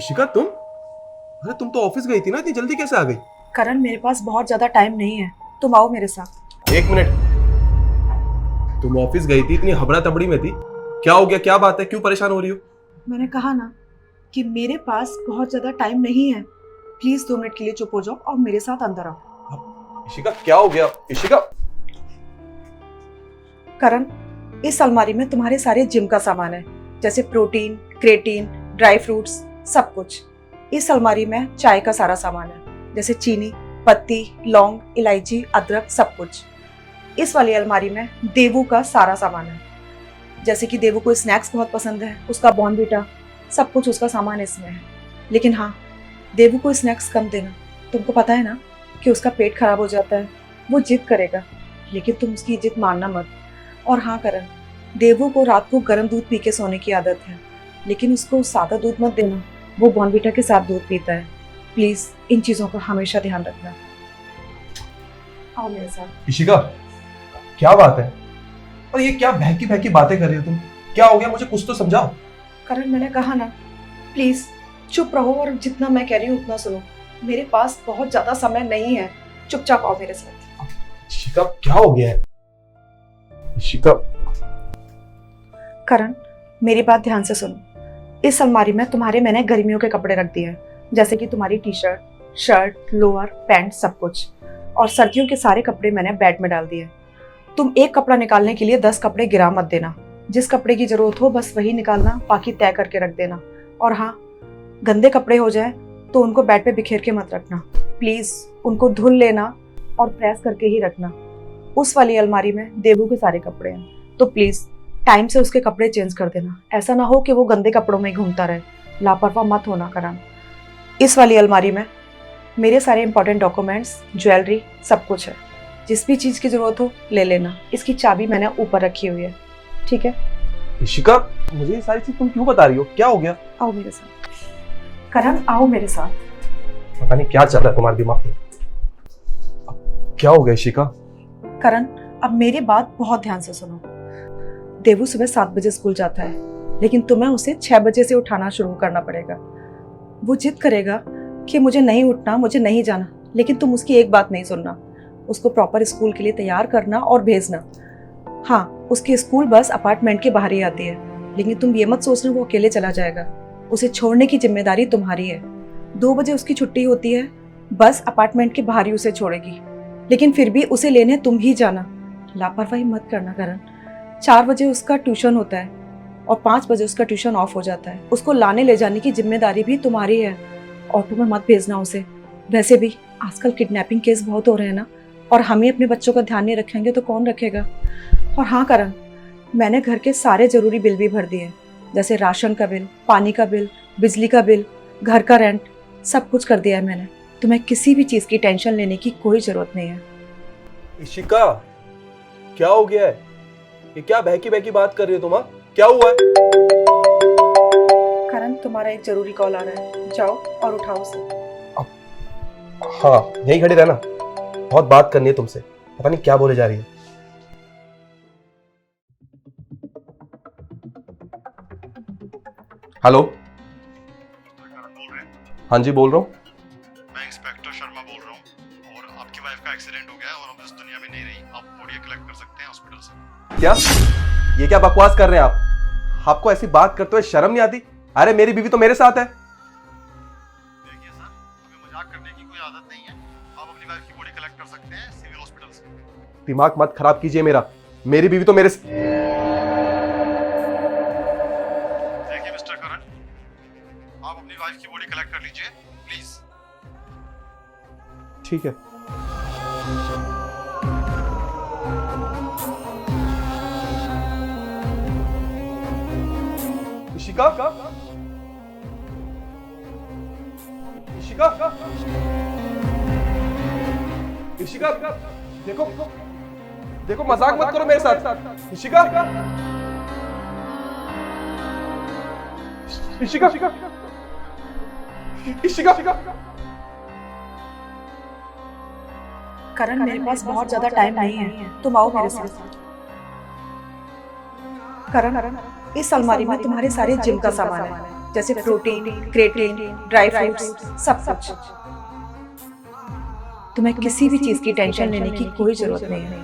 इशिका तुम? अरे तुम तो ऑफिस गई थी ना, इतनी जल्दी कैसे आ गई? करण, मेरे पास बहुत ज्यादा टाइम नहीं है, तुम आओ मेरे साथ। एक मिनट, तुम ऑफिस गई थी, इतनी हबड़ा तबड़ी में थी, क्या हो गया? क्या बात है, क्यों परेशान हो रही हो? मैंने कहा ना कि मेरे पास बहुत ज्यादा टाइम नहीं है। प्लीज 2 मिनट के लिए चुप हो जाओ और मेरे साथ अंदर आओ। इशिका क्या हो गया? इशिका करण, इस अलमारी में तुम्हारे सारे जिम का सामान है, जैसे प्रोटीन, क्रेटीन, ड्राई फ्रूट्स, सब कुछ। इस अलमारी में चाय का सारा सामान है, जैसे चीनी, पत्ती, लौंग, इलायची, अदरक, सब कुछ। इस वाली अलमारी में देवू का सारा सामान है, जैसे कि देवू को स्नैक्स बहुत पसंद है, उसका बॉर्नवीटा, सब कुछ उसका सामान इसमें है। लेकिन हाँ, देवू को स्नैक्स कम देना, तुमको पता है ना कि उसका पेट खराब हो जाता है, वो जिद करेगा, लेकिन तुम उसकी जिद मानना मत। और हाँ करण, देवू को रात को गर्म दूध पी के सोने की आदत है, लेकिन उसको सादा दूध मत देना, वो बॉर्नवीटा के साथ दूध पीता है। प्लीज इन चीजों का हमेशा ध्यान रखना। आओ मेरे साथ। इशिका क्या बात है? और ये क्या बहकी बहकी बातें कर रही हो तुम? क्या हो गया, मुझे कुछ तो समझाओ। करण, मैंने कहा ना, प्लीज चुप रहो और जितना मैं कह रही हूँ उतना सुनो। मेरे पास बहुत ज्यादा समय नहीं है, चुपचाप आओ मेरे साथ। इशिका क्या हो गया है? इशिका करण, मेरी बात ध्यान से सुनो। इस अलमारी में तुम्हारे मैंने गर्मियों के कपड़े रख दिए हैं, जैसे कि तुम्हारी T shirt, shirt, lower, pant, सब कुछ। और सर्दियों के सारे कपड़े मैंने बेड में डाल दिए। तुम एक कपड़ा निकालने के लिए 10 कपड़े गिरा मत देना। जिस कपड़े की जरूरत हो बस वही निकालना, बाकी तय करके रख देना। और हाँ, गंदे कपड़े हो जाए तो उनको बेड पे बिखेर के मत रखना। प्लीज उनको धुल लेना और प्रेस करके ही रखना। उस वाली अलमारी में देवू के सारे कपड़े हैं, तो प्लीज टाइम से उसके कपड़े चेंज कर देना। ऐसा ना हो कि वो गंदे कपड़ों में ही घूमता रहे। लापरवाह मत होना करण। इस वाली अलमारी में मेरे सारे इंपॉर्टेंट डॉक्यूमेंट्स, ज्वेलरी, सब कुछ है। जिस भी चीज की जरूरत हो ले लेना। इसकी चाबी मैंने ऊपर रखी हुई है, ठीक है? इशिका मुझे ये सारी चीज तुम क्यों बता रही हो? क्या हो गया? आओ मेरे साथ। करण, आओ मेरे साथ। पता नहीं क्या चल रहा है तुम्हारे दिमाग में। क्या हो गया इशिका? करण, अब मेरी बात बहुत ध्यान से सुनो। देवू सुबह 7 बजे स्कूल जाता है, लेकिन तुम्हें उसे 6 बजे से उठाना शुरू करना पड़ेगा। वो जिद करेगा कि मुझे नहीं उठना, मुझे नहीं जाना, लेकिन तुम उसकी एक बात नहीं सुनना। उसको प्रॉपर स्कूल के लिए तैयार करना और भेजना। हाँ, उसकी स्कूल बस अपार्टमेंट के बाहर ही आती है, लेकिन तुम ये मत सोचना वो अकेले चला जाएगा। उसे छोड़ने की जिम्मेदारी तुम्हारी है। 2 बजे उसकी छुट्टी होती है, बस अपार्टमेंट के बाहर ही उसे छोड़ेगी, लेकिन फिर भी उसे लेने तुम ही जाना। लापरवाही मत करना करण। 4 बजे उसका ट्यूशन होता है और 5 बजे उसका ट्यूशन ऑफ हो जाता है। उसको लाने ले जाने की जिम्मेदारी भी तुम्हारी है। ऑटो में मत भेजना उसे। वैसे भी आजकल किडनैपिंग केस बहुत हो रहे हैं ना, और हम ही अपने बच्चों का ध्यान नहीं रखेंगे तो कौन रखेगा? और हाँ करण, मैंने घर के सारे जरूरी बिल भी भर दिए, जैसे राशन का बिल, पानी का बिल, बिजली का बिल, घर का रेंट, सब कुछ कर दिया है मैंने। तुम्हें किसी भी चीज की टेंशन लेने की कोई जरूरत नहीं है। इशिका क्या हो गया है? ये क्या बहकी बहकी बात कर रही हो तुम? हाँ? क्या हुआ है? करण, तुम्हारा एक जरूरी कॉल आ रहा है, जाओ और उठाओ उसे। हाँ यही खड़ी रहना, बहुत बात करनी है तुमसे। पता नहीं क्या बोले जा रही है। हेलो, करण बोल रहे हैं। हाँ जी बोल रहा हूँ। मैं इंस्पेक्टर शर्मा बोल रहा हूँ और आपकी वाइफ का एक्सीडेंट हो गया है और अब इस दुनिया में नहीं रही। आप बॉडी कलेक्ट कर सकते हैं हॉस्पिटल से। क्या? ये क्या बकवास कर रहे हैं आप? आपको ऐसी बात करते हुए शर्म नहीं आती? अरे मेरी बीवी तो मेरे साथ है। देखिए सर, हमें मजाक करने की कोई आदत नहीं है। आप अपनी वाइफ की बॉडी कलेक्ट कर सकते हैं सिविल हॉस्पिटल से। दिमाग मत खराब कीजिए मेरा। मेरी बीवी तो मेरे देखिए मिस्टर करण, आप अपनी वाइफ की बॉडी कलेक्ट कर लीजिए प्लीज। ठीक है। इशिका, इशिका, इशिका, देखो देखो, मजाक मत करो मेरे साथ। इशिका, इशिका, इशिका, करण, मेरे पास बहुत ज्यादा टाइम नहीं है, तुम आओ मेरे साथ। करण, इस अलमारी में तुम्हारे सारे जिम का सामान है, जैसे प्रोटीन, क्रेटीन, ड्राई फ्रूट्स, सब कुछ। तुम्हें किसी भी चीज की टेंशन लेने की कोई जरूरत नहीं है।